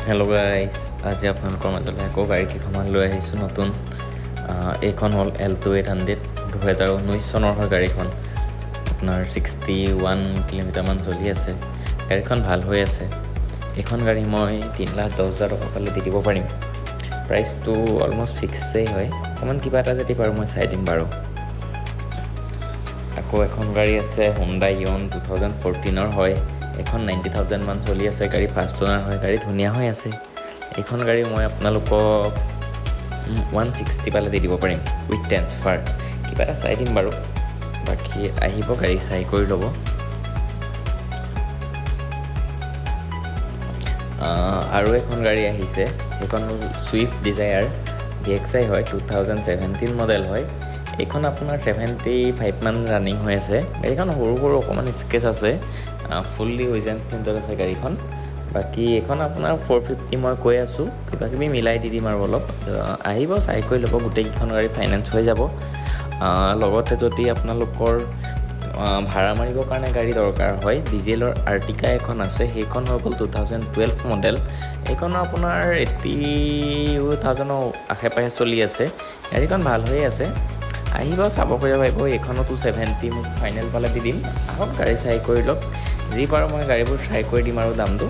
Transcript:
Hello' guys, আজি আপোনালোকৰ মাজলৈ আকৌ গাড়ী কেইখনমান লৈ আহিছোঁ নতুন। এইখন হ'ল Alto 800 2019 চনৰ হয় গাড়ীখন। আপোনাৰ 61 কিলোমিটাৰমান চলি আছে। গাড়ীখন ভাল হৈ আছে। এইখন গাড়ী মই 3,10,000 টকা পালে দি দিব পাৰিম। প্ৰাইচটো অলমষ্ট ফিক্সেই হয়, অকণমান কিবা এটা যদি পাৰোঁ মই চাই দিম বাৰু। আকৌ এখন গাড়ী আছে Hyundai Ion 2014 হয়। এইখন 90,000 মান চলি আছে। গাড়ী ফাৰ্ষ্ট অনাৰ হয়, গাড়ী ধুনীয়া হৈ আছে। এইখন গাড়ী মই আপোনালোকক 160 পালে দি দিব পাৰিম উইথ ট্ৰেন্সফাৰ। কিবা এটা চাই দিম বাৰু। বাকী আহিব, গাড়ী চাই কৰি ল'ব। আৰু এখন গাড়ী আহিছে, সেইখন হ'ল Swift Desire VXI হয়, 2017 মডেল হয়। এইখন আপোনাৰ 75 মান ৰানিং হৈ আছে। গাড়ীখন সৰু সৰু অকণমান স্কেচ আছে, ফুল্লি উইজেন প্ৰিণ্টত আছে গাড়ীখন। বাকী এইখন আপোনাৰ 450 মই কৈ আছোঁ, কিবা কিবি মিলাই দি দিম আৰু অলপ। আহিব, চাই কৰি ল'ব। গোটেইকেইখন গাড়ী ফাইনেন্স হৈ যাব। লগতে যদি আপোনালোকৰ ভাড়া মাৰিবৰ কাৰণে গাড়ী দৰকাৰ হয়, ডিজেলৰ আৰ্টিকা এখন আছে, সেইখন হৈ গ'ল 2012 মডেল। এইখনো আপোনাৰ 80,000 আশে পাশে চলি আছে। গাড়ীখন ভাল হৈ আছে। আহিব, চাব কৰিব পাৰিব। এইখনতো 70 মোক ফাইনেল পালে দি দিম। আহক, গাড়ী চাই কৰি লওক। যি পাৰোঁ মই গাড়ীবোৰ ট্ৰাই কৰি দিম আৰু দামটো।